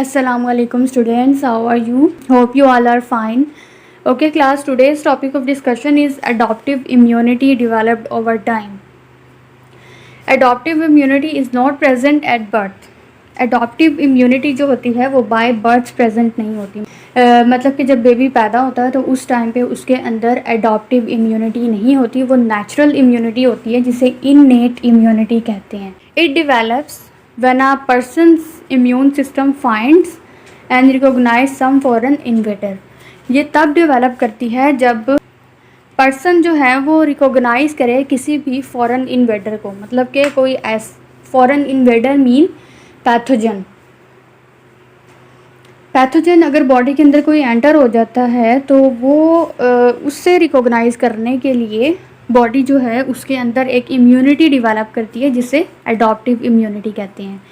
Assalamualaikum students, how are you? Hope you all are fine. Okay class, today's topic of discussion is adaptive immunity developed over time. Adaptive immunity is not present at birth. Adaptive immunity जो होती है वो by birth present नहीं होती। मतलब कि जब baby पैदा होता है तो उस टाइम पे उसके अंदर एडॉप्टिव इम्यूनिटी नहीं होती, वो नेचुरल इम्यूनिटी होती है जिसे इननेट इम्यूनिटी कहते हैं। It develops when a person's immune system finds and recognize some foreign invader. ये तब डेवलप करती है जब पर्सन जो है वो रिकॉग्नाइज करे किसी भी फॉरेन इन्वेडर को, मतलब कि कोई फॉरेन इन्वेडर मीन पैथोजन अगर बॉडी के अंदर कोई एंटर हो जाता है तो वो उससे रिकॉग्नाइज करने के लिए बॉडी जो है उसके अंदर एक इम्यूनिटी डेवलप करती है जिसे एडॉप्टिव इम्यूनिटी कहते हैं।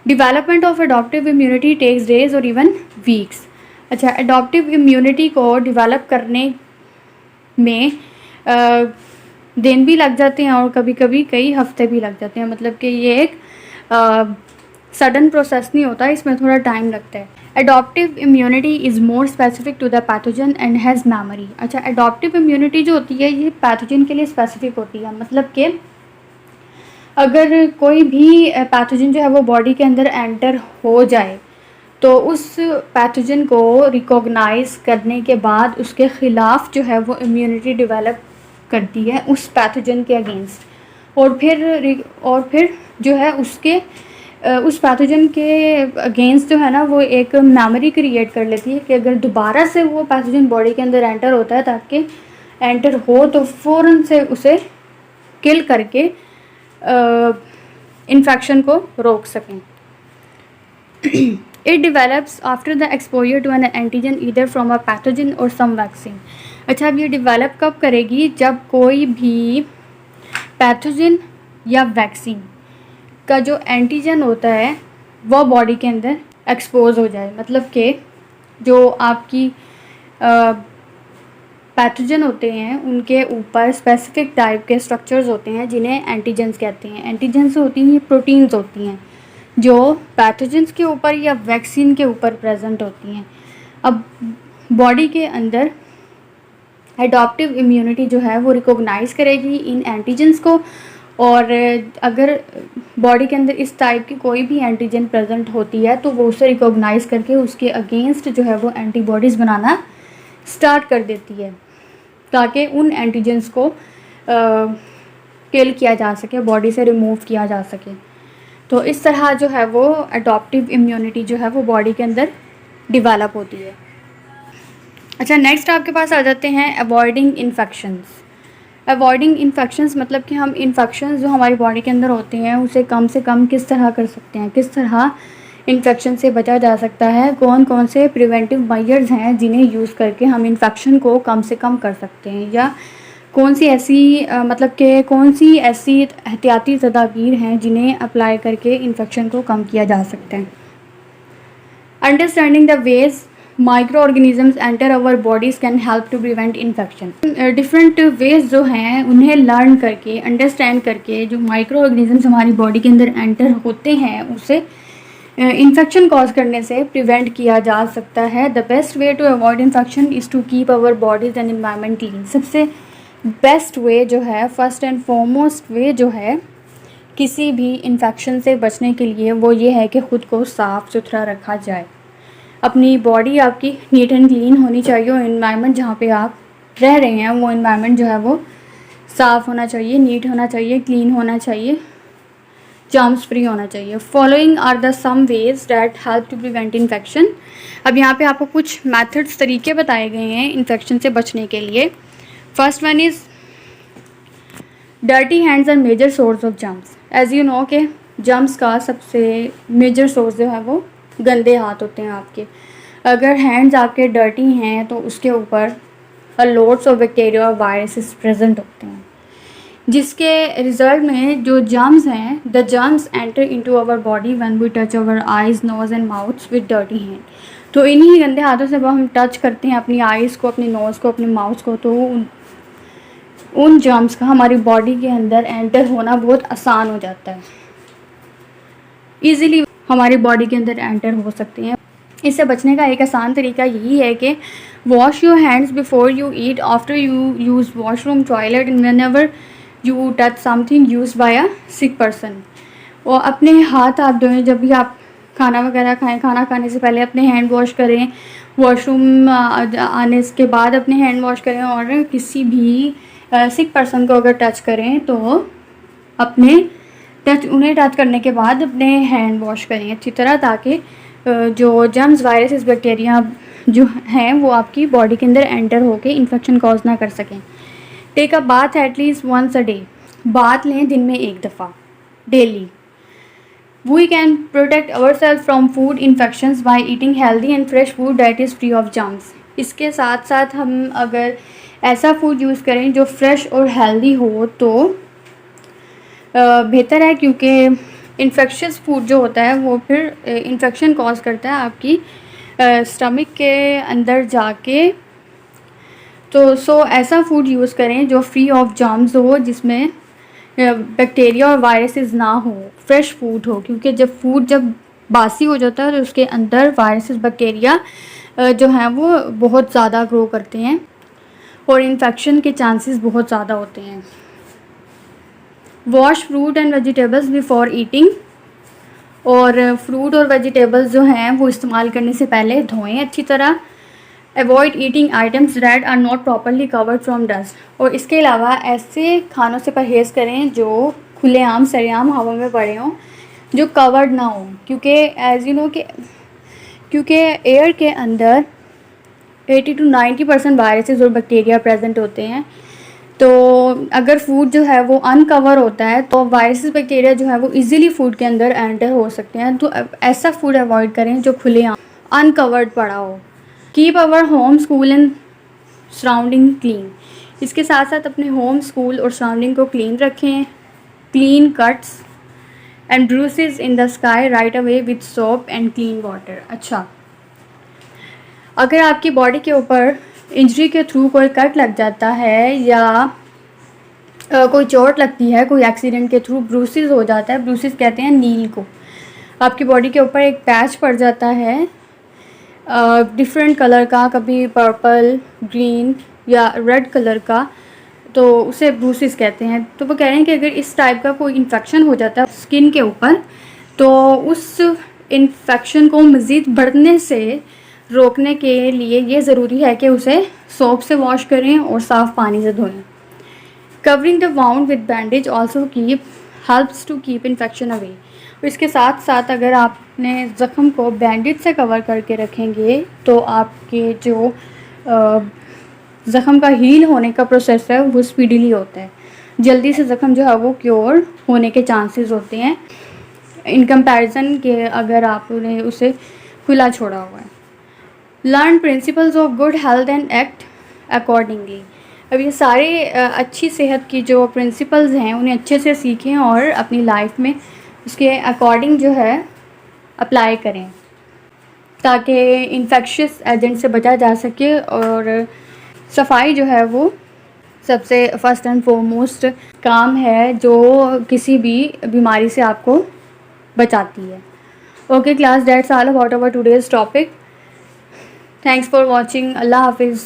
Development of adaptive immunity takes days और इवन वीक्स। अच्छा, एडॉप्टिव इम्यूनिटी को डेवलप करने में दिन भी लग जाते हैं और कभी कभी कई हफ्ते भी लग जाते हैं। मतलब कि ये एक सडन प्रोसेस नहीं होता, इसमें थोड़ा टाइम लगता है। Adaptive immunity is more specific to the pathogen and has memory. अच्छा, एडॉप्टिव इम्यूनिटी जो होती है ये पैथोजन के लिए स्पेसिफिक होती है। मतलब कि अगर कोई भी पैथोजन जो है वो बॉडी के अंदर एंटर हो जाए तो उस पैथोजन को रिकॉग्नाइज करने के बाद उसके ख़िलाफ़ जो है वो इम्यूनिटी डेवलप करती है उस पैथोजन के अगेंस्ट, और फिर जो है उस पैथोजन के अगेंस्ट जो है ना वो एक मेमोरी क्रिएट कर लेती है कि अगर दोबारा से वो पैथोजन बॉडी के अंदर एंटर होता है ताकि एंटर हो तो फ़ौरन से उसे किल करके इन्फेक्शन को रोक सकें। It develops after the exposure to an antigen either from a pathogen और सम वैक्सीन। अच्छा, अब ये डिवेलप कब करेगी? जब कोई भी पैथोजन या वैक्सीन का जो एंटीजन होता है वो बॉडी के अंदर एक्सपोज हो जाए। मतलब कि जो आपकी पैथोजन होते हैं उनके ऊपर स्पेसिफिक टाइप के स्ट्रक्चर्स होते हैं जिन्हें एंटीजन्स कहते हैं। एंटीजन्स होती हैं, प्रोटीन्स होती हैं जो पैथोजन्स के ऊपर या वैक्सीन के ऊपर प्रेजेंट होती हैं। अब बॉडी के अंदर एडॉप्टिव इम्यूनिटी जो है वो रिकॉग्नाइज करेगी इन एंटीजन्स को, और अगर बॉडी के अंदर इस टाइप की कोई भी एंटीजन प्रेजेंट होती है तो वो उसे रिकॉग्नाइज करके उसके अगेंस्ट जो है वो एंटीबॉडीज़ बनाना स्टार्ट कर देती है ताकि उन एंटीजन्स को किल किया जा सके, बॉडी से रिमूव किया जा सके। तो इस तरह जो है वो एडॉप्टिव इम्यूनिटी जो है वो बॉडी के अंदर डिवेलप होती है। अच्छा, नेक्स्ट आपके पास आ जाते हैं अवॉइडिंग इन्फेक्शंस। अवॉइडिंग इन्फेक्शंस मतलब कि हम इन्फेक्शंस जो हमारी बॉडी के अंदर होते हैं उसे कम से कम किस तरह कर सकते हैं, किस तरह इन्फेक्शन से बचा जा सकता है, कौन कौन से प्रिवेंटिव मेजर्स हैं जिन्हें यूज़ करके हम इन्फेक्शन को कम से कम कर सकते हैं, या कौन सी ऐसी एहतियाती तदाबीर हैं जिन्हें अप्लाई करके इन्फेक्शन को कम किया जा सकता है। Understanding the ways microorganisms enter our bodies can help to prevent infection. Different ways जो हैं उन्हें लर्न करके, अंडरस्टैंड करके जो माइक्रो ऑर्गेनिजम्स हमारी बॉडी के अंदर एंटर होते हैं उसे इन्फेक्शन कॉज करने से प्रिवेंट किया जा सकता है। The best way to avoid infection is to keep our bodies and environment clean. सबसे बेस्ट वे जो है, फर्स्ट एंड फॉरमोस्ट वे जो है किसी भी इन्फेक्शन से बचने के लिए वो ये है कि ख़ुद को साफ़ सुथरा रखा जाए। अपनी बॉडी आपकी नीट एंड क्लीन होनी चाहिए और इन्वायरमेंट जहाँ पे आप रह रहे हैं वो इन्वायरमेंट जो है वो साफ़ होना चाहिए, नीट होना चाहिए, क्लीन होना चाहिए, जर्म्स फ्री होना चाहिए। Following are the some ways that help to prevent infection. अब यहाँ पे आपको कुछ मेथड्स, तरीके बताए गए हैं इन्फेक्शन से बचने के लिए। First one is dirty hands are major source of germs. As you know कि जर्म्स का सबसे मेजर सोर्स जो है वो गंदे हाथ होते हैं आपके। अगर हैंड्स आपके डर्टी हैं तो उसके ऊपर लोड्स ऑफ बैक्टीरिया और वायरसेस प्रेजेंट होते हैं, जिसके रिजल्ट में जो जर्म्स हैं, the germs enter into our body when we touch our eyes, nose and mouths with dirty hand. तो इन्हीं गंदे हाथों से जब हम टच करते हैं अपनी आइज़ को, अपने नोज़ को, अपने माउथ को, तो उन जर्म्स का हमारी बॉडी के अंदर एंटर होना बहुत आसान हो जाता है। ईज़िली हमारी बॉडी के अंदर एंटर हो सकते हैं। इससे बचने का एक आसान तरीका यही है कि wash your hands before you eat, after you use washroom, toilet, and when ever you touch something use by a sick person. और अपने हाथ आप धोएं जब भी आप खाना वगैरह खाएं, खाना खाने से पहले अपने हैंड वॉश करें, वॉशरूम आने के बाद अपने हैंड वॉश करें, और किसी भी सिक पर्सन को अगर टच करें तो उन्हें टच करने के बाद अपने हैंड वॉश करें अच्छी तरह, ताकि जो जर्म्स, वायरसेस, बैक्टीरिया जो हैं वो आपकी बॉडी के अंदर एंटर होके इन्फेक्शन कॉज ना कर सकें। Take a bath at least once a day, bath लें दिन में एक दफ़ा, daily. We can protect our self from food infections by eating healthy and fresh food that is free of germs. इसके साथ साथ हम अगर ऐसा फूड यूज़ करें जो फ्रेश और हेल्दी हो तो बेहतर है, क्योंकि इन्फेक्शस फूड जो होता है वो फिर इन्फेक्शन कॉज करता है आपकी स्टमक के अंदर जाके। तो ऐसा फूड यूज़ करें जो फ्री ऑफ जर्म्स हो, जिसमें बैक्टीरिया और वायरसेस ना हो, फ्रेश फूड हो, क्योंकि जब बासी हो जाता है तो उसके अंदर वायरसेस, बैक्टीरिया जो हैं वो बहुत ज़्यादा ग्रो करते हैं और इन्फेक्शन के चांसेस बहुत ज़्यादा होते हैं। Wash fruit and vegetables before eating, और फ्रूट और वेजिटेबल्स जो हैं वो इस्तेमाल करने से पहले धोएं अच्छी तरह। Avoid eating items that are not properly covered from dust, और इसके अलावा ऐसे खानों से परहेज़ करें जो खुलेआम सरेआम हवा में पड़े हों, जो कवर्ड ना हो, क्योंकि एज यू नो कि क्योंकि एयर के अंदर 80 to 90% वायरसेस और बैक्टीरिया प्रेजेंट होते हैं। तो अगर फूड जो है वो अनकवर होता है तो वायरसेस, बैक्टीरिया जो है वो इजीली फूड के अंदर एंटर हो सकते हैं। तो ऐसा फूड अवॉइड करें जो खुलेआम अनकवर्ड पड़ा हो। Keep our home, school and surrounding clean, इसके साथ साथ अपने होम, स्कूल और सराउंडिंग को क्लीन रखें। Clean cuts and bruises in the skin right away with soap and clean water. अच्छा, अगर आपकी बॉडी के ऊपर इंजरी के थ्रू कोई कट लग जाता है या कोई चोट लगती है, कोई एक्सीडेंट के थ्रू ब्रूसेस हो जाता है, ब्रूसेस कहते हैं नील को, आपकी बॉडी के ऊपर एक पैच पड़ जाता है डिफरेंट कलर का, कभी पर्पल, ग्रीन या रेड कलर का, तो उसे ब्रूसेस कहते हैं। तो वो कह रहे हैं कि अगर इस टाइप का कोई इन्फेक्शन हो जाता है स्किन के ऊपर तो उस इन्फेक्शन को मज़ीद बढ़ने से रोकने के लिए ये ज़रूरी है कि उसे सोप से वॉश करें और साफ़ पानी से धोएं। Covering the wound with bandage also helps to keep infection away, और इसके साथ साथ अगर आपने ज़ख़म को बैंडेज से कवर करके रखेंगे तो आपके जो ज़ख़म का हील होने का प्रोसेस है वो स्पीडीली होता है, जल्दी से ज़ख़म जो है वो क्योर होने के चांसेस होते हैं इन कंपैरिजन के अगर आपने उसे खुला छोड़ा हुआ है। Learn principles of good health and act accordingly, अब ये सारे अच्छी सेहत की जो प्रिंसिपल्स हैं उन्हें अच्छे से सीखें और अपनी लाइफ में उसके अकॉर्डिंग जो है अप्लाई करें, ताकि इन्फेक्शियस एजेंट से बचा जा सके। और सफाई जो है वो सबसे फर्स्ट एंड फॉरमोस्ट काम है जो किसी भी बीमारी से आपको बचाती है। Okay class, that's all about our today's topic. Thanks for watching. अल्लाह हाफिज़।